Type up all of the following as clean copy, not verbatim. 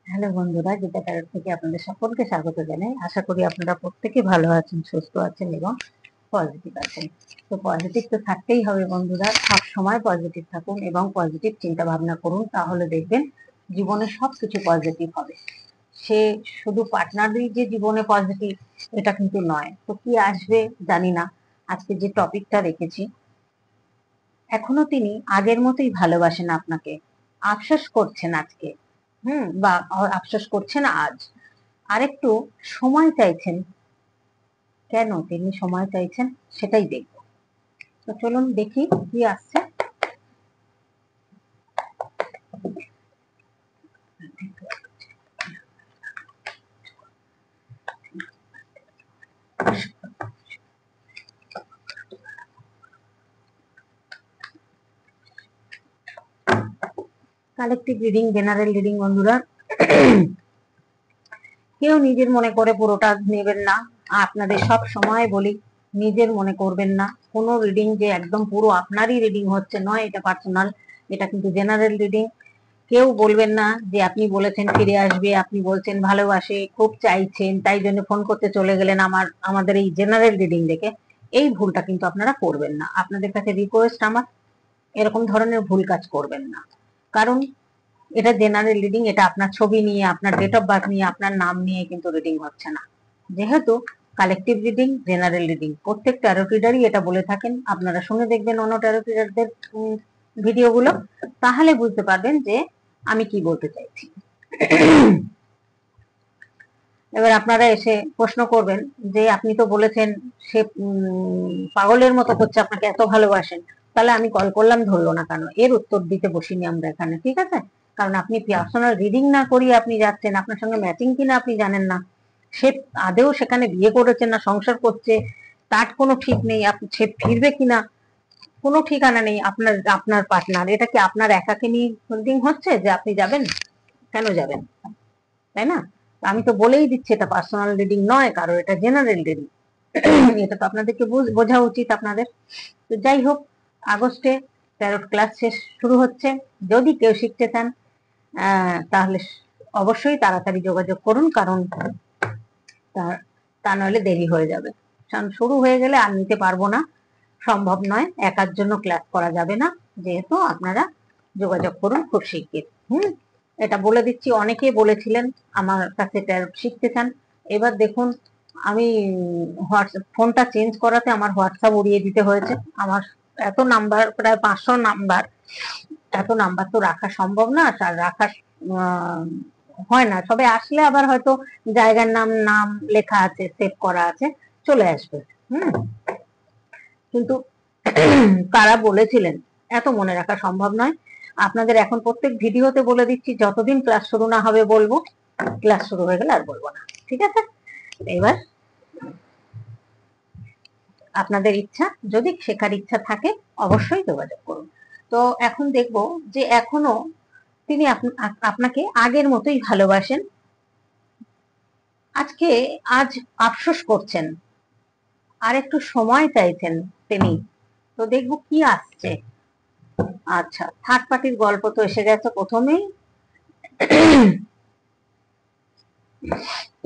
Hello বন্ধুরা, Gita tarot থেকে আপনাদের সকলকে স্বাগত জানাই। আশা করি আপনারা প্রত্যেকে ভালো আছেন, সুস্থ আছেন এবং পজিটিভ আছেন। তো পজিটিভ তো থাকতেই হবে বন্ধুরা, সব সময় পজিটিভ থাকুন এবং পজিটিভ চিন্তা ভাবনা করুন, তাহলে দেখবেন জীবনে সবকিছু পজিটিভ হবে। সে শুধু পার্টনারই যে জীবনে পজিটিভ এটা কিন্তু নয়। তো কি আসবে জানি না। আজকে যে টপিকটা রেখেছি, এখনো তিনি আগের মতোই ভালোবাসেন আপনাকে, আফসোস করছেন আজকে, বা আফসোস করছেন আজ, আরেকটু সময় চাইছেন। কেন তিনি সময় চাইছেন সেটাই দেখব। তো চলুন দেখি কি আসছে। কালেকটিভ রিডিং, জেনারেল রিডিং বন্ধুরা। কেউ নিজের মনে করে পুরোটা নেবেন না। আপনাদের সব সময় বলি, নিজের মনে করবেন না। কোনো রিডিং যে একদম পুরো আপনারই রিডিং হচ্ছে নয়, এটা পার্সোনাল, এটা কিন্তু জেনারেল রিডিং। কেউ বলবেন না যে আপনি বলেছেন ফিরে আসবে, আপনি বলছেন ভালোবাসে, খুব চাইছেন, তাই জন্য ফোন করতে চলে গেলেন আমাদের এই জেনারেল রিডিং দেখে। এই ভুলটা কিন্তু আপনারা করবেন না। আপনাদের কাছে রিকোয়েস্ট আমার, এরকম ধরনের ভুল কাজ করবেন না। কারণ এটা জেনারেল রিডিং, এটা আপনার ছবি নিয়ে, আপনার ডেট অফ বার্থ নিয়ে, আপনার নাম নিয়ে কিন্তু রিডিং হচ্ছে না। যেহেতু কালেকটিভ রিডিং, জেনারেল রিডিং, প্রত্যেক ট্যারো রিডারই এটা বলে থাকেন। আপনারা শুনে দেখবেন অন্য ট্যারো রিডারদের ভিডিওগুলো, তাহলে বুঝতে পারবেন যে আমি কি বলতে চাইছি। এবার আপনারা এসে প্রশ্ন করবেন যে আপনি তো বলেছেন সে পাগলের মতো করছে, আপনাকে এত ভালোবাসেন, তাহলে আমি কল করলাম ধরলো না কেন? এর উত্তর দিতে বসিনি আমরা এখানে, ঠিক আছে? কারণ আপনি পার্সোনাল রিডিং না করিয়ে আপনি যাচ্ছেন, আপনার সঙ্গে ম্যাচিং কিনা আপনি জানেন না, সে আদেও সেখানে বিয়ে করেছে না সংসার করছে তার কোনো ঠিক নেই, সে ফিরবে কিনা কোনো ঠিকানা নেই। আপনার আপনার পার্টনার, এটা কি আপনার একাকে নিয়ে রিডিং হচ্ছে যে আপনি যাবেন? কেন যাবেন, তাই না? আমি তো বলেই দিচ্ছি এটা পার্সোনাল রিডিং নয় কারো, এটা জেনারেল রিডিং। এটা তো আপনাদেরকে বোঝা উচিত আপনাদের। তো যাই হোক, আগস্টে ট্যারোট ক্লাস শুরু হচ্ছে। যদি কেউ শিখতে চান তাহলে অবশ্যই তাড়াতাড়ি যোগাযোগ করুন, কারণ তা নইলে দেরি হয়ে যাবে। কারণ শুরু হয়ে গেলে আর নিতে পারবো না, সম্ভব নয়, একার জন্য ক্লাস করা যাবে না। যেহেতু আপনারা যোগাযোগ করুন খুব শিগগির। এটা বলে দিচ্ছি, অনেকেই বলেছিলেন আমার কাছে ট্যারোট শিখতে চান। এবার দেখুন, আমি হোয়াটসঅ্যাপ ফোনটা চেঞ্জ করাতে আমার হোয়াটসঅ্যাপ উড়িয়ে দিতে হয়েছে। আমার এত নাম্বার, প্রায় 500 নাম্বার, এত নাম্বার তো রাখা সম্ভব না, আর রাখা হয় না। সবে আসলে আবার হয়তো জায়গার নাম নাম লেখা আছে, সেভ করা আছে, চলে আসবে। কিন্তু কারা বলেছিলেন এত মনে রাখা সম্ভব নয়। আপনাদের এখন প্রত্যেক ভিডিওতে বলে দিচ্ছি, যতদিন ক্লাস শুরু না হবে বলবো, ক্লাস শুরু হয়ে গেলে আর বলবো না, ঠিক আছে? এবার আপনাদের ইচ্ছা, যদি শেখার ইচ্ছা থাকে অবশ্যই যোগাযোগ করুন। তো এখন দেখব যে এখনো তিনি আপনাকে আগের মতোই ভালোবাসেন। আজ আফসোস করছেন, আর একটু সময় চাইছেন তিনি। তো দেখব কি আসছে। আচ্ছা, থার্ড পার্টির গল্প তো এসে গেছে প্রথমেই।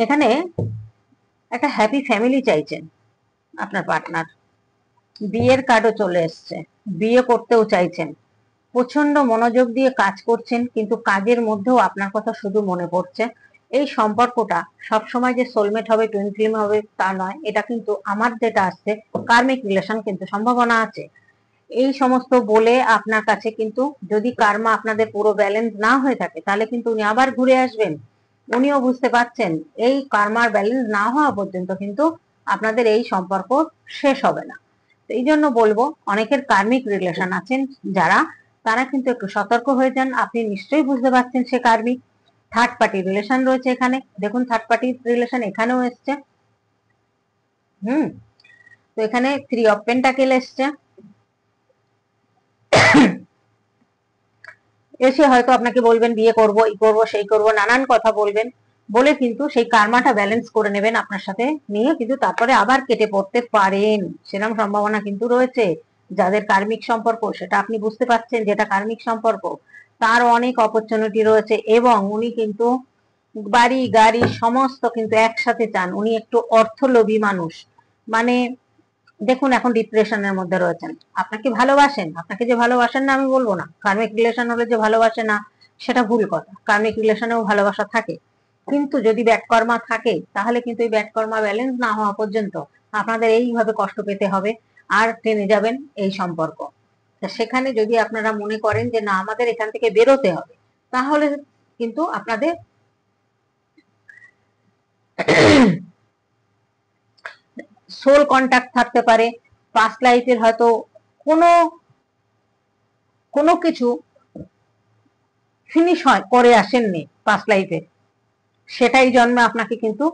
এখানে একটা হ্যাপি ফ্যামিলি চাইছেন আপনার পার্টনার। বিয়ের কার্ডও চলে এসছে, বিয়ে করতেও চাইছেন, প্রচন্ড মনোযোগ দিয়ে কাজ করছেন, কিন্তু কাজের মধ্যেও আপনার কথা শুধু মনে পড়ছে। এই সম্পর্কটা সবসময় যে সোলমেট হবে, টুইন ফ্লেম হবে তা নয়। এটা কিন্তু আমার যেটা আসছে কার্মিক রিলেশন, কিন্তু সম্ভাবনা আছে। এই সমস্ত বলে আপনার কাছে কিন্তু, যদি কার্মা আপনাদের পুরো ব্যালেন্স না হয়ে থাকে, তাহলে কিন্তু উনি আবার ঘুরে আসবেন। উনিও বুঝতে পারছেন এই কার্মার ব্যালেন্স না হওয়া পর্যন্ত কিন্তু আপনাদের এই সম্পর্ক শেষ হবে না। এই জন্য বলবো, অনেকের কার্মিক রিলেশন আছেন যারা, তারা কিন্তু একটু সতর্ক হয়ে যান। আপনি নিশ্চয়ই বুঝতে পারছেন সে কার্মিক। থার্ড পার্টি রিলেশন রয়েছে এখানে, দেখুন থার্ড পার্টি রিলেশন এখানেও এসছে। তো এখানে 3 অফ পেন্টাকেল এসছে। এসে হয়তো আপনাকে বলবেন বিয়ে করব, এই করব, সেই করব, নানান কথা বলবেন, বলে কিন্তু সেই কার্মাটা ব্যালেন্স করে নেবেন আপনার সাথে নিয়ে, কিন্তু তারপরে আবার কেটে পড়তে পারেন, সেরকম সম্ভাবনা কিন্তু রয়েছে। যাদের কার্মিক সম্পর্ক, সেটা আপনি বুঝতে পারছেন, যেটা কার্মিক সম্পর্ক তার অনেক অপরচুনিটি রয়েছে, এবং উনি কিন্তু বাড়ি গাড়ি সমস্ত কিন্তু একসাথে চান। উনি একটু অর্থলোভী মানুষ। মানে দেখুন, এখন ডিপ্রেশনের মধ্যে রয়েছেন। আপনাকে ভালোবাসেন, আপনাকে যে ভালোবাসেন না আমি বলবো না, কার্মিক রিলেশন হলে যে ভালোবাসে না সেটা ভুল কথা। কার্মিক রিলেশনেও ভালোবাসা থাকে, কিন্তু যদি ব্যাড কর্মা থাকে তাহলে কিন্তু এই ব্যাড কর্মা ব্যালেন্স না হওয়া পর্যন্ত আপনাদের এইভাবে কষ্ট পেতে হবে, আর টেনে যাবেন এই সম্পর্ক। সেখানে যদি আপনারা মনে করেন যে না আমাদের এখান থেকে বেরোতে হবে, তাহলে কিন্তু আপনাদের সোল কন্ট্যাক্ট থাকতে পারে। পাস্ট লাইফের হয়তো কোনো কোনো কিছু ফিনিশ হয় করে আসেননি পাস্ট লাইফে, সেটাই জন্মে আপনাকে কিন্তু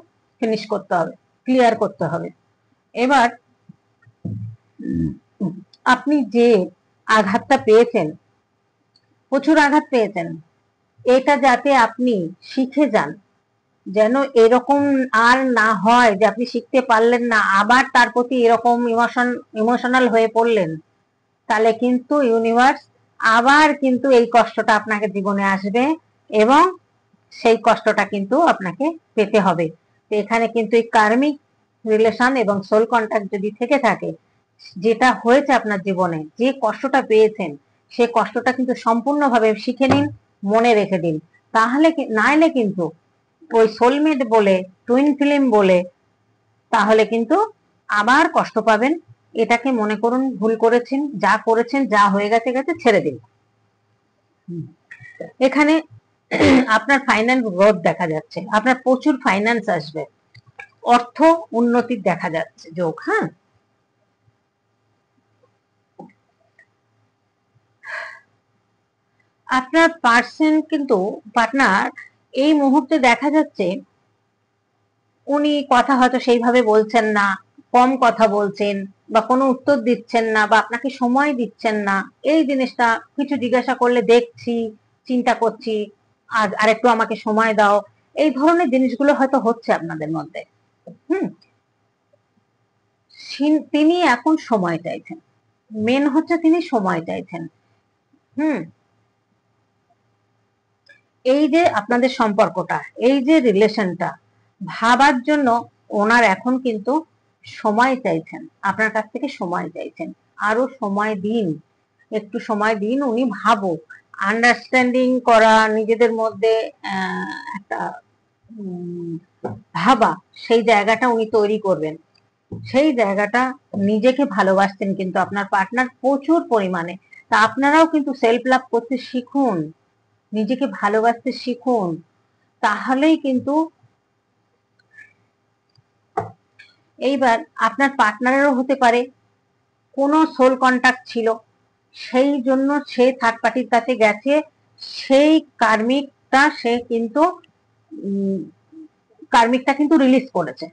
ফিনিশ করতে হবে, ক্লিয়ার করতে হবে। এবার আপনি যে আঘাতটা পেয়েছেন, প্রচুর আঘাত পেয়েছেন, এটা যাতে আপনি শিখে যান, যেন এরকম আর না হয় যে আপনি শিখতে পারলেন না আবার তার প্রতি এরকম ইমোশনাল হয়ে পড়লেন, তাহলে কিন্তু ইউনিভার্স আবার কিন্তু এই কষ্টটা আপনাকে জীবনে আসবে এবং সেই কষ্টটা কিন্তু আপনাকে পেতে হবে। তো এখানে কিন্তু এই কার্মিক রিলেশন এবং সোল কন্ট্যাক্ট যদি থেকে থাকে, যেটা হয়েছে আপনার জীবনে, যে কষ্টটা পেয়েছেন, সে কষ্টটা কিন্তু সম্পূর্ণভাবে শিখে নিন, মনে রেখে দিন। তাহলে নাইলে কিন্তু ওই সোলমেট বলে, টুইন ফিল্ম বলে, তাহলে কিন্তু আবার কষ্ট পাবেন। এটাকে মনে করুন ভুল করেছেন, যা করেছেন, যা হয়ে গেছে গেছে, ছেড়ে দিন। এখানে আপনার ফাইন্যান্স গ্রোথ দেখা যাচ্ছে, আপনার প্রচুর ফাইন্যান্স আসবে, অর্থ উন্নতির দেখা যাচ্ছে যোগ। হ্যাঁ, আপনার কিন্তু পার্টনার এই মুহূর্তে দেখা যাচ্ছে উনি কথা হয়তো সেইভাবে বলছেন না, কম কথা বলছেন, বা কোনো উত্তর দিচ্ছেন না, বা আপনাকে সময় দিচ্ছেন না। এই জিনিসটা কিছু জিজ্ঞাসা করলে দেখছি, চিন্তা করছি, আর একটু আমাকে সময় দাও, এই ধরনের জিনিসগুলো হয়তো হচ্ছে আপনাদের মধ্যে। হুম, তিনি এখন সময় চাইছেন, মেন হচ্ছে তিনি সময় চাইছেন। হুম, এই যে আপনাদের সম্পর্কটা, এই যে রিলেশনটা ভাবার জন্য ওনার এখন কিন্তু সময় চাইছেন, আপনার কাছ থেকে সময় চাইছেন। আরো সময় দিন, একটু সময় দিন, উনি ভাবুক। আন্ডারস্ট্যান্ডিং করা, নিজেদের মধ্যে একটা ভাবা, সেই জায়গাটা উনি তৈরি করবেন। সেই জায়গাটা, নিজেকে ভালোবাসতেন কিন্তু আপনার পার্টনার প্রচুর পরিমাণে। তা আপনারাও কিন্তু সেলফ লাভ করতে শিখুন, নিজেকে ভালোবাসতে শিখুন, তাহলেই কিন্তু। এইবার আপনার পার্টনারেরও হতে পারে কোনো সোল কন্টাক্ট ছিল, সেই জন্য সে থার্ড পার্টির কাছে গেছে, সেই কার্মিকটা সে কিন্তু কার্মিকটা কিন্তু রিলিজ করেছে,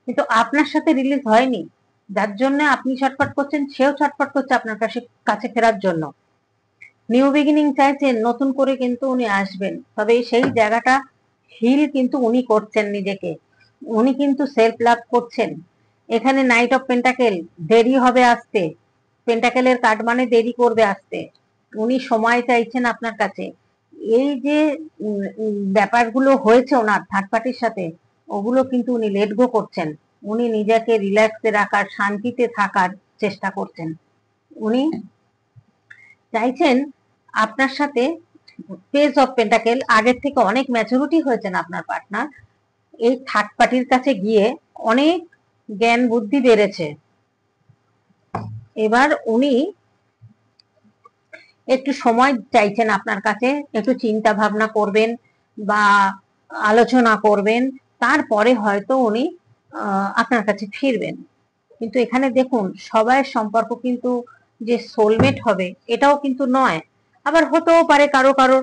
কিন্তু আপনার সাথে রিলিজ হয়নি, যার জন্য আপনি ছটফট করছেন, সেও ছটফট করছে আপনার কাছে ফেরার জন্য। নিউ বিগিনিং চাইছেন, নতুন করে কিন্তু উনি আসবেন, তবে সেই জায়গাটা হিল কিন্তু উনি করছেন নিজেকে, উনি কিন্তু সেলফ লাভ করছেন। এখানে নাইট অফ পেন্টাকেল, দেরি হবে আসতে, পেন্টাকেলের কার্ড মানে দেরি করবে আসতে। উনি সময় চাইছেন আপনার কাছে। এই যে ব্যাপারগুলো হয়েছে ওনার থার্ড পার্টির সাথে, ওগুলো কিন্তু উনি লেট গো করছেন, উনি নিজেকে রিল্যাক্সে রাখার, শান্তিতে থাকার চেষ্টা করছেন। উনি চাইছেন আপনার সাথে পেজ অফ পেন্টাকেল, আগের থেকে অনেক ম্যাচুরিটি হয়েছেন আপনার পার্টনার, এই থার্ড পার্টির কাছে গিয়ে অনেক জ্ঞান বুদ্ধি বেড়েছে। এবার উনি একটু সময় চাইছেন আপনার কাছে, একটু চিন্তা ভাবনা করবেন বা আলোচনা করবেন, তারপরে হয়তো উনি আপনার কাছে ফিরবেন। কিন্তু এখানে দেখুন, সবার সম্পর্ক কিন্তু যে সোলমেট হবে এটাও কিন্তু নয়, আবার হতেও পারে কারো কারো।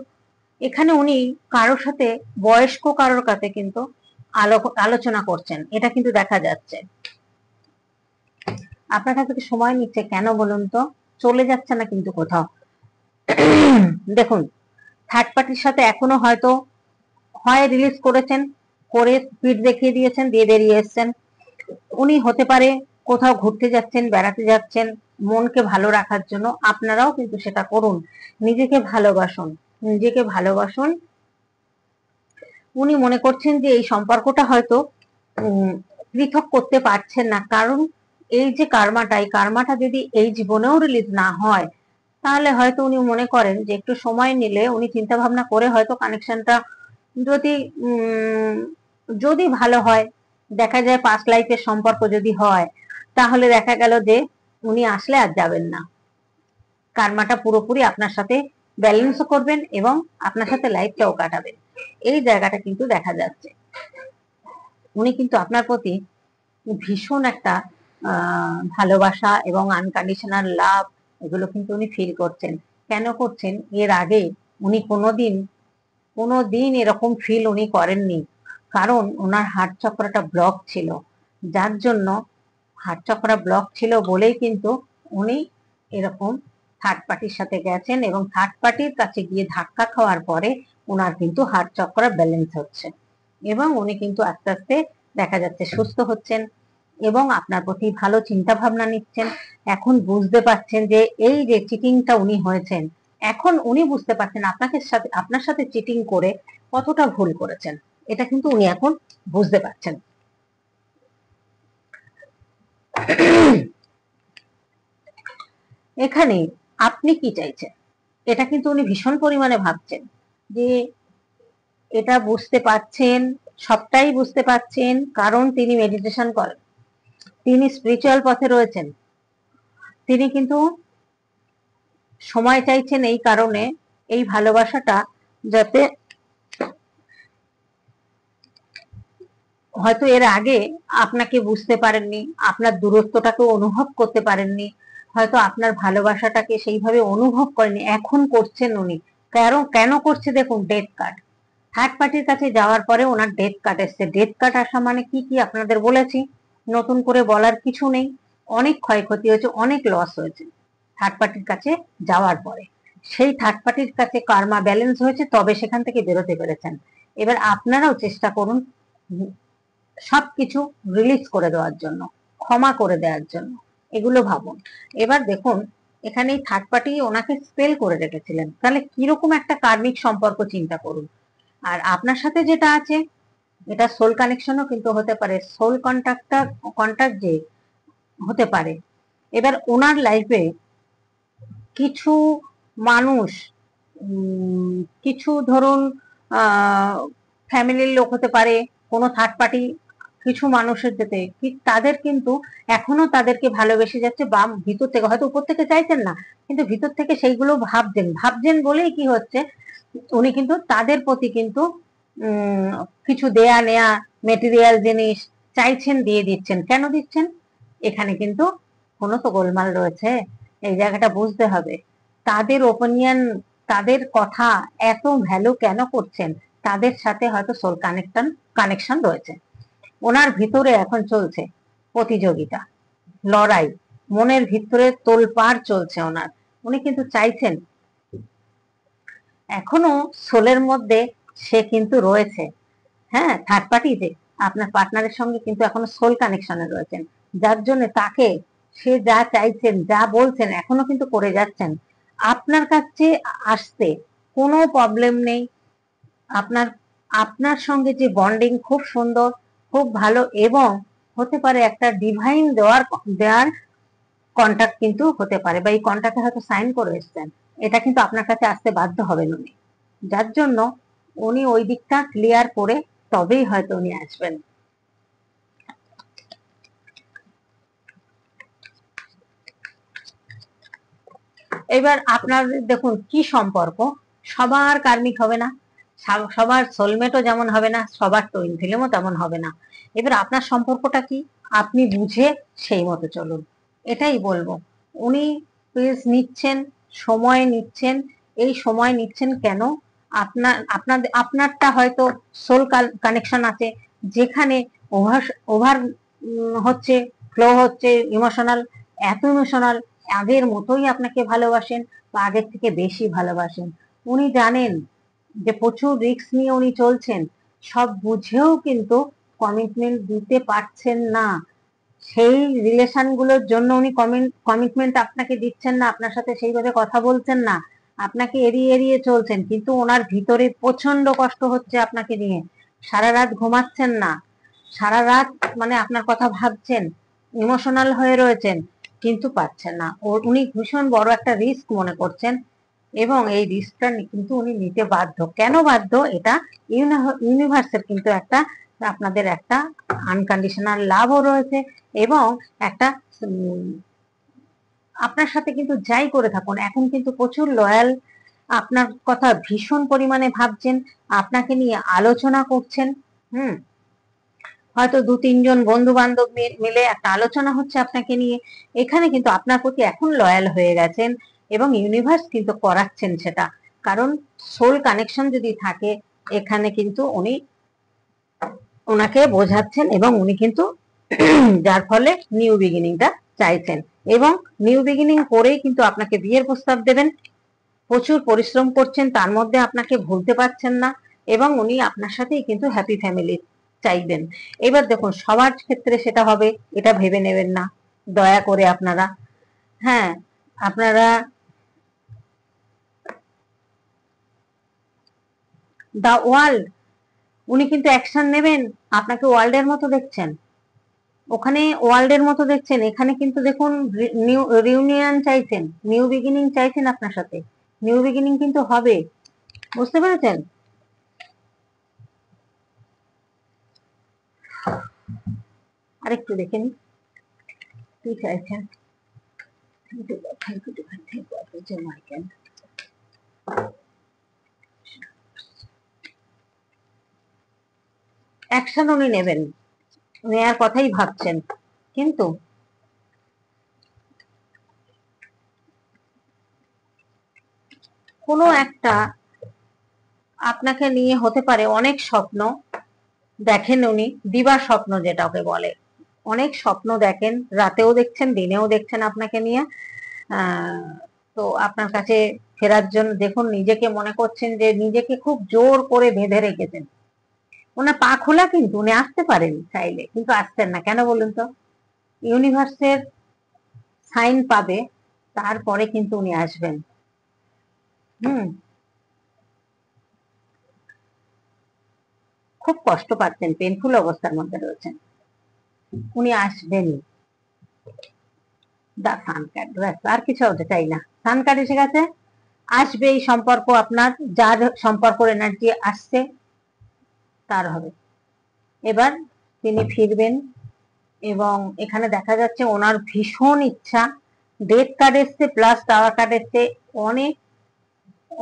এখানে উনি কারোর সাথে, বয়স্ক কারোর কাছে কিন্তু আলোচনা করছেন, এটা কিন্তু দেখা যাচ্ছে। আপনার কাছে কি সময় নিচ্ছে কেন বলুন তো, চলে যাচ্ছে না কিন্তু কোথাও। দেখুন, থার্ড পার্টির সাথে এখনো হয়তো হয় রিলিজ করেছেন, করে স্পিড দেখিয়ে দিয়েছেন, দিয়ে বেরিয়ে এসছেন। উনি হতে পারে কোথাও ঘুরতে যাচ্ছেন, বেড়াতে যাচ্ছেন, মনকে ভালো রাখার জন্য। আপনারাও কিন্তু সেটা করুন, নিজেকে ভালোবাসুন, নিজেকে ভালোবাসুন। উনি মনে করছেন যে এই সম্পর্কটা হয়তো পৃথক করতে পারছেন না, কারণ এই যে কার্মাটা, এই কার্মাটা যদি এই জীবনেও রিলিজ না হয়, তাহলে হয়তো উনি মনে করেন যে একটু সময় নিলে উনি চিন্তা ভাবনা করে হয়তো কানেকশনটা যদি যদি ভালো হয়, দেখা যায় পাস্ট লাইফের সম্পর্ক যদি হয়, তাহলে দেখা গেল যে উনি আসলে আর যাবেন না, কার্মাটা পুরোপুরি আপনার সাথে ব্যালেন্সও করবেন এবং আপনার সাথে লাইফটাও কাটাবেন। এই জায়গাটা কিন্তু দেখা যাচ্ছে। উনি কিন্তু আপনার প্রতি ভীষণ একটা ভালোবাসা এবং আনকন্ডিশনাল লাভ, এগুলো কিন্তু উনি ফিল করছেন। কেন করছেন? এর আগে উনি কোনোদিন এরকম ফিল উনি করেননি, কারণ ওনার হার্ট চক্রটা ব্লক ছিল। যার জন্য হার্ট চক্র ব্লক ছিল বলেই কিন্তু উনি এরকম থার্ড পার্টির সাথে গেছেন, এবং থার্ড পার্টির কাছে গিয়ে ধাক্কা খাওয়ার পরে ওনার কিন্তু হার্ট চক্র ব্যালেন্স হচ্ছে, এবং উনি কিন্তু আস্তে আস্তে দেখা যাচ্ছে সুস্থ হচ্ছেন এবং আপনার প্রতি ভালো চিন্তা ভাবনা নিচ্ছেন। এখন বুঝতে পারছেন যে এই যে চিটিংটা উনি হয়েছেন, এখন উনি বুঝতে পারছেন আপনার সাথে চিটিং করে কতটা ভুল করেছেন। এটা কিন্তু উনি এখন বুঝতে পারছেন। এখানে আপনি কি চাইছেন, এটা কিন্তু উনি ভীষণ পরিমাণে ভাবছেন, যে এটা বুঝতে পারছেন, সবটাই বুঝতে পারছেন, কারণ তিনি মেডিটেশন করেন, তিনি স্পিরিচুয়াল পথে রয়েছেন। তিনি কিন্তু সময় চাইছেন এই কারণে, এই ভালোবাসাটা যাতে, হয়তো এর আগে আপনাকে বুঝতে পারেননি, আপনার দূরত্বটাকে অনুভব করতে পারেননি, হয়তো আপনার ভালোবাসাটাকে সেইভাবে অনুভব করেনি, এখন করছেন উনি। কেন করছে? দেখুন, ডেথ কার্ড, থার্ড পার্টির কাছে যাওয়ার পরে ওনার ডেথ কার্ড এসছে। ডেথ কার্ড আসা মানে কি কি আপনাদের বলেছি, নতুন করে বলার কিছু নেই। অনেক ক্ষয়ক্ষতি হয়েছে, অনেক লস হয়েছে থার্ড পার্টির কাছে যাওয়ার পরে। সেই থার্ড পার্টির কাছে কার্মা ব্যালেন্স হয়েছে, তবে সেখান থেকে বেরোতে পেরেছেন। এবার আপনারাও চেষ্টা করুন সবকিছু রিলিজ করে দেওয়ার জন্য, ক্ষমা করে দেওয়ার জন্য, এগুলো ভাবুন। এবার দেখুন, এখানে থার্ড পার্টি ওনাকে স্পেল করে রেখেছিলেন, তাহলে কিরকম একটা কার্মিক সম্পর্ক চিন্তা করুন। আর আপনার সাথে যেটা আছে, এটা সোল কানেকশনও কিন্তু হতে পারে, সোল কন্ট্যাক্ট যে হতে পারে। এবার ওনার লাইফে কিছু মানুষ, কিছু ধরুন ফ্যামিলির লোক হতে পারে, কোনো থার্ড পার্টি, কিছু মানুষের যেতে তাদের কিন্তু এখনো তাদেরকে ভালোবেসে যাচ্ছে, বা ভিতর থেকে, হয়তো উপর থেকে চাইছেন না, কিন্তু ভিতর থেকে সেইগুলো ভাবছেন বলেই কি হচ্ছে, উনি কিন্তু তাদের প্রতি কিন্তু কিছু দেয়া নেয়া, মেটেরিয়াল জিনিস চাইছেন, দিয়ে দিচ্ছেন। কেন দিচ্ছেন? এখানে কিন্তু কোনো তো গোলমাল রয়েছে, এই জায়গাটা বুঝতে হবে। তাদের ওপিনিয়ন, তাদের কথা এত ভ্যালু কেন করছেন? তাদের সাথে হয়তো সোল কানেকশন রয়েছে। ওনার ভিতরে এখন চলছে প্রতিযোগিতা, লড়াই, মনের ভিতরে তোলপাড় চলছে ওনার। উনি কিন্তু চাইছেন, এখনো সোলের মধ্যে সে কিন্তু রয়েছে, হ্যাঁ, থার্ড পার্টিতে আপনার পার্টনারের সঙ্গে কিন্তু এখনো সোল কানেকশনে রয়েছেন, যার জন্য তাকে সে যা চাইছেন, যা বলছেন, এখনো কিন্তু করে যাচ্ছেন। আপনার কাছে আসতে কোনো প্রবলেম নেই। আপনার আপনার সঙ্গে যে বন্ডিং খুব সুন্দর, খুব ভালো, এবং হতে পারে একটা ডিভাইন দেওয়ার কন্ট্যাক্ট কিন্তু হতে পারে, বা এই কন্ট্যাক্টে হয়তো সাইন করে এসছেন। এটা কিন্তু আপনার কাছে আসতে বাধ্য হবেন উনি, যার জন্য উনি ওই দিকটা ক্লিয়ার করে তবেই হয়তো উনি আসবেন। এবার আপনার দেখুন কি সম্পর্ক, সবার কার্মিক হবে না, সবার সোলমেটও যেমন হবে না, সবার টুইন ফিল্মও তেমন হবে না। এবার আপনার সম্পর্কটা কি, আপনি বুঝে সেই মতো চলুন, এটাই বলবো। উনি প্লিজ নিচ্ছেন, সময় নিচ্ছেন। এই সময় নিচ্ছেন কেন? আপনারটা হয়তো সোল কানেকশন আছে, যেখানে ওভার ওভার হচ্ছে, ফ্লো হচ্ছে ইমোশনাল, এত ইমোশনাল, আগের মতোই আপনাকে ভালোবাসেন, বা আগের থেকে বেশি ভালোবাসেন। উনি জানেন যে প্রচুর রিস্ক নিয়ে উনি চলছেন, সব বুঝেও কিন্তু কমিটমেন্ট দিতে পারছেন না। সেই রিলেশন গুলোর জন্য উনি কমিটমেন্ট আপনাকে দিচ্ছেন না, আপনার সাথে সেইভাবে কথা বলছেন না, আপনাকে এড়িয়ে এড়িয়ে চলছেন, কিন্তু ওনার ভিতরে প্রচন্ড কষ্ট হচ্ছে আপনাকে নিয়ে। সারা রাত ঘুমাচ্ছেন না, সারা রাত মানে আপনার কথা ভাবছেন, ইমোশনাল হয়ে রয়েছেন, কিন্তু পাচ্ছেন না। উনি ভীষণ বড় একটা রিস্ক মনে করছেন, এবং এই রিস্কটা কিন্তু উনি নিতে বাধ্য। কেন বাধ্য? এটা ইউনিভার্সের কিন্তু একটা আপনাদের একটা আনকন্ডিশনাল লাভও রয়েছে, এবং একটা আপনার সাথে কিন্তু যাই করে থাকুন এখন কিন্তু প্রচুর লয়াল, আপনার কথা ভীষণ পরিমাণে ভাবছেন, আপনাকে নিয়ে আলোচনা করছেন। হুম, হয়তো 2-3 জন বন্ধু বান্ধব মিলে একটা আলোচনা হচ্ছে আপনাকে নিয়ে, এখানে কিন্তু আপনার প্রতি এখন লয়াল হয়ে গেছেন, এবং ইউনিভার্স কিন্তু করাচ্ছেন সেটা। কারণ সোল কানেকশন যদি থাকে এখানে কিন্তু উনি ওনাকে বোঝাচ্ছেন, এবং উনি কিন্তু যার ফলে নিউ বিগিনিংটা চাইছেন, এবং নিউ বিগিনিং করেই কিন্তু আপনাকে বিয়ের প্রস্তাব দেবেন। প্রচুর পরিশ্রম করছেন, তার মধ্যে আপনাকে ভুলতে পারছেন না, এবং উনি আপনার সাথেই কিন্তু হ্যাপি ফ্যামিলি চাইবেন। এবার দেখুন সবার ক্ষেত্রে সেটা হবে এটা ভেবে নেবেন না, দয়া করে আপনারা। হ্যাঁ, আপনারা দা ওয়ার্ল্ড, উনি কিন্তু অ্যাকশন নেবেন, আপনাকে ওয়ার্ল্ডের মতো দেখছেন, ওখানে ওয়ার্ল্ডের মতো দেখছেন, এখানে কিন্তু দেখুন নিউ রিউনিয়ন চাইছেন, নিউ বিগিনিং চাইছেন আপনার সাথে, নিউ বিগিনিং কিন্তু হবে, বুঝতে পেরেছেন? আরেকটু দেখে নিন কি চাইছেন। অ্যাকশন উনি নেবেন, নেয়ার কথাই ভাবছেন, কিন্তু কোনো একটা আপনাকে নিয়ে হতে পারে অনেক স্বপ্ন দেখেন উনি, দিবা স্বপ্ন যেটাকে বলে, অনেক স্বপ্ন দেখেন, রাতেও দেখছেন দিনেও দেখছেন আপনাকে নিয়ে। তো আপনার কাছে ফেরার জন্য দেখুন নিজেকে মনে করছেন যে নিজেকে খুব জোর করে বেঁধে রেখেছেন। ওনার পা খোলা, কিন্তু উনি আসতে পারেন চাইলে, কিন্তু আসছেন না কেন বলুন তো? ইউনিভার্সের সাইন পাবে, তারপরে কিন্তু উনি আসবেন। হুম, খুব কষ্ট পাচ্ছেন, পেনফুল অবস্থার মধ্যে রয়েছেন, উনি আসবেনই। দা সান কার্ড, আর কিছু হতে চাই না, সান কার্ড এসে গেছে, আসবে এই সম্পর্ক, আপনার যার সম্পর্ক এনার্জি আসছে তার হবে। এবার তিনি ফিরবেন, এবং এখানে দেখা যাচ্ছে ওনার ভীষণ ইচ্ছা, ডেথ কার্ড এসছে প্লাস টাওয়ার কার্ড এসছে, অনেক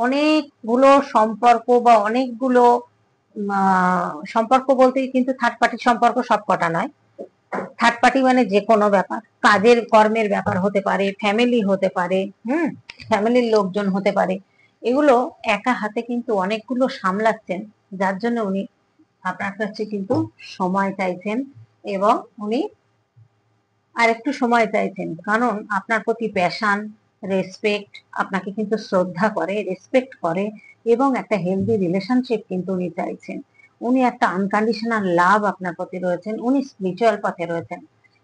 অনেকগুলো সম্পর্ক বা অনেকগুলো সম্পর্ক বলতে কিন্তু থার্ড পার্টির সম্পর্ক সব কটা নয়, থার্ড পার্টি মানে যে কোনো ব্যাপার, কাজের কর্মের ব্যাপার হতে পারে, ফ্যামিলি হতে পারে, ফ্যামিলির লোকজন হতে পারে, এগুলো একা হাতে কিন্তু অনেকগুলো সামলাচ্ছেন, যার জন্য উনি আপনার কাছে কিন্তু সময় চাইছেন, এবং উনি আর একটু সময় চাইছেন, কারণ আপনার প্রতি প্যাশন, রেসপেক্ট, আপনাকে কিন্তু শ্রদ্ধা করে, রেসপেক্ট করে, এবং একটা হেলদি রিলেশনশিপ কিন্তু উনি চাইছেন। উনি একটা আনকন্ডিশনাল লাভ আপনার প্রতি রয়েছেন, উনি স্পিরিচুয়াল পথে রয়েছেন।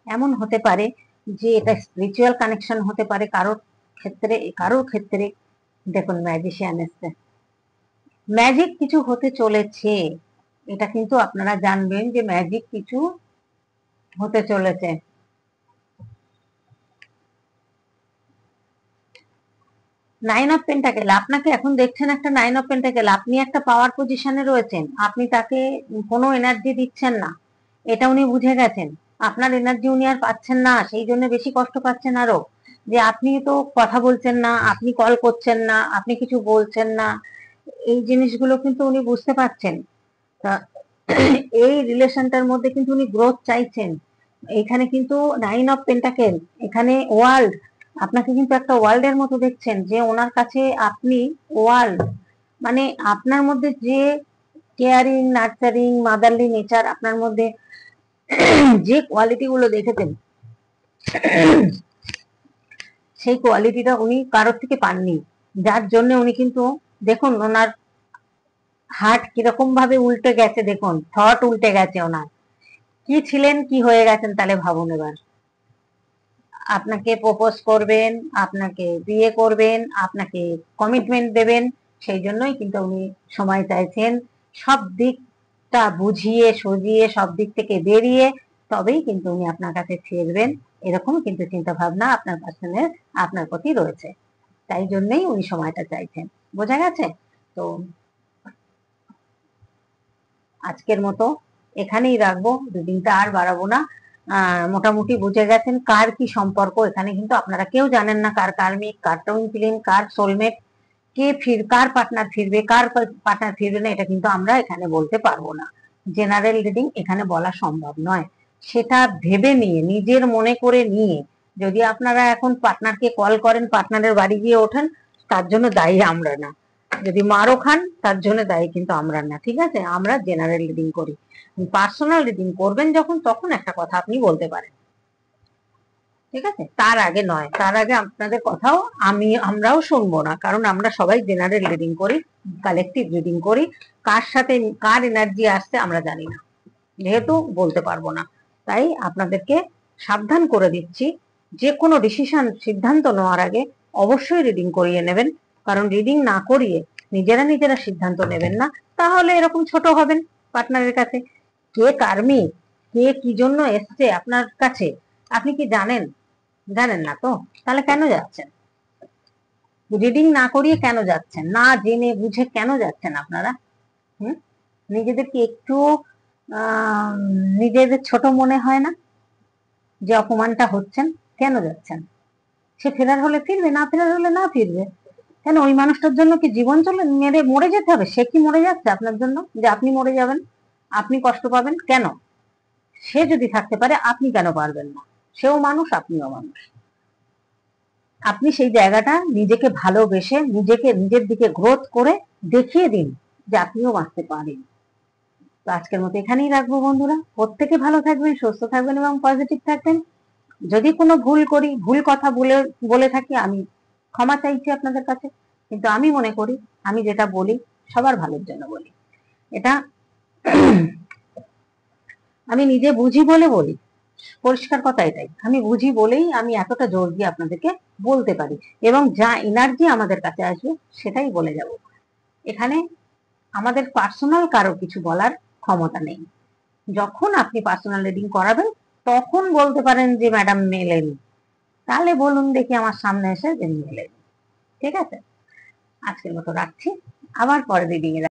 এমন হতে পারে যে এটা স্পিরিচুয়াল কানেকশন হতে পারে কারোর ক্ষেত্রে, কারোর ক্ষেত্রে দেখুন ম্যাজিশিয়ান এসছে, ম্যাজিক কিছু হতে চলেছে, এটা কিন্তু আপনারা জানবেন যে ম্যাজিক কিছু হতে চলেছে। নাইন অফ পেন্টাকেল, আপনাকে এখন দেখছেন একটা নাইন অফ পেন্টাকেল, আপনি একটা পাওয়ার পজিশনে রয়েছেন, আপনি তাকে কোনো এনার্জি দিচ্ছেন না, এটা উনি বুঝে গেছেন, আপনার এনার্জি উনি আর পাচ্ছেন না, সেই জন্য বেশি কষ্ট পাচ্ছেন আরো, যে আপনি তো কথা বলছেন না, আপনি কল করছেন না, আপনি কিছু বলছেন না, এই জিনিসগুলো কিন্তু উনি বুঝতে পারছেন। তা এই রিলেশনটার মধ্যে কিন্তু উনি গ্রোথ চাইছেন, এখানে কিন্তু নাইন অফ পেন্টাকেল, এখানে ওয়ার্ল্ড, আপনাকে কিন্তু একটা ওয়ার্ল্ডের মতো দেখছেন, যে ওনার কাছে আপনি ওয়ার্ল্ড, মানে আপনার মধ্যে যে কেয়ারিং, নার্চারিং, মাদারলি নেচার আপনার মধ্যে যে কোয়ালিটি গুলো দেখেছেন, সেই কোয়ালিটিটা উনি কারোর থেকে পাননি, যার জন্য উনি কিন্তু দেখুন ওনার হার্ট কিরকম ভাবে উল্টে গেছে, দেখুন থট উল্টে গেছে ওনার, কি ছিলেন কি হয়ে গেছেন, তাহলে ভাবুন এবার। আপনাকে প্রপোজ করবেন, আপনাকে বিয়ে করবেন, আপনাকে কমিটমেন্ট দেবেন, সেই জন্যই কিন্তু উনি সময় চাইছেন, সব দিক সবটা বুঝিয়ে সুঝিয়ে সব দিক থেকে বেরিয়ে তবেই কিন্তু উনি আপনার কাছে ফিরবেন, এরকম কিন্তু চিন্তা ভাবনা আপনার পার্সনের আপনার প্রতি রয়েছে। তাই জন্যই উনি সময়টা চাইছেন। বোঝা গেছে? তো আজকের মতো এখানেই রাখবো, রিডিংটা আর বাড়াবো না। মোটামুটি বুঝে গেছেন কার কি সম্পর্ক। এখানে কিন্তু আপনারা কেউ জানেন না কার কার্মিক, কার টুইন ফ্লেম, কার সোলমেট, কার পার্টনার ফিরবে, কার পার্টনার ফিরবে না, এটা কিন্তু আমরা এখানে বলতে পারবো না। জেনারেল রিডিং এখানে বলা সম্ভব নয়। সেটা ভেবে নিয়ে, নিজের মনে করে নিয়ে, যদি আপনারা এখন পার্টনারকে কল করেন, পার্টনারের বাড়ি গিয়ে ওঠেন, তার জন্য দায়ী আমরা না। যদি মারও খান, তার জন্য দায়ী কিন্তু আমরা না। ঠিক আছে? আমরা জেনারেল রিডিং করি। পার্সোনাল রিডিং করবেন যখন, তখন একটা কথা আপনি বলতে পারেন। ঠিক আছে? তার আগে নয়। তার আগে আপনাদের কথাও আমরাও শুনবো না, কারণ আমরা সবাই জেনারেল রিডিং করি, কালেকটিভ রিডিং করি। কার সাথে কার এনার্জি আসছে আমরা জানি না, যেহেতু বলতে পারবো না। তাই আপনাদেরকে সাবধান করে দিচ্ছি, যে কোনো ডিসিশন, সিদ্ধান্ত নেওয়ার আগে অবশ্যই রিডিং করিয়ে নেবেন। কারণ রিডিং না করিয়ে নিজেরা সিদ্ধান্ত নেবেন না, তাহলে এরকম ছোট হবেন পার্টনারের কাছে। কে কার্মিক, কে কি জন্য এসছে আপনার কাছে, আপনি কি জানেন? জানেন না তো, তাহলে কেন যাচ্ছেন? রিডিং না করিয়ে কেন যাচ্ছেন? না জেনে বুঝে কেন যাচ্ছেন আপনারা? নিজেদেরকে একটু নিজেদের ছোট মনে হয় না যে অপমানটা হচ্ছেন? কেন যাচ্ছেন? সে ফেরার হলে ফিরবে, না ফেরার হলে না ফিরবে। কেন ওই মানুষটার জন্য কি জীবন মরে যেতে হবে? সে কি মরে যাচ্ছে আপনার জন্য যে আপনি মরে যাবেন, আপনি কষ্ট পাবেন? কেন? সে যদি থাকতে পারে, আপনি কেন পারবেন না? সেও মানুষ, আপনিও মানুষ। আপনি সেই জায়গাটা নিজেকে ভালোবেসে, নিজের দিকে গ্রোথ করে দেখিয়ে দিন যে আপনিও বাঁচতে পারেন। তো আজকের মতো এখানেই রাখবো বন্ধুরা। প্রত্যেকে ভালো থাকবেন, সুস্থ থাকবেন এবং পজিটিভ থাকবেন। যদি কোনো ভুল করি, ভুল কথা বলে থাকি, আমি ক্ষমা চাইছি আপনাদের কাছে। কিন্তু আমি মনে করি আমি যেটা বলি সবার ভালোর জন্য বলি। এটা আমি নিজে বুঝি বলে বলি। পরিষ্কার কথা এটাই, আমি বুঝি বলেই আমি এতটা জোর দিয়ে আপনাদেরকে বলতে পারি, এবং যা এনার্জি আমাদের কাছে আসবে সেটাই বলে যাব। এখানে আমাদের পার্সোনাল কারো কিছু বলার ক্ষমতা নেই। যখন আপনি পার্সোনাল রিডিং করাবেন, তখন বলতে পারেন যে ম্যাডাম মেলেনি, তাহলে বলুন দেখি আমার সামনে এসে যে মেলেনি। ঠিক আছে? আজকের মতো রাখছি, আবার পরে রিডিং এ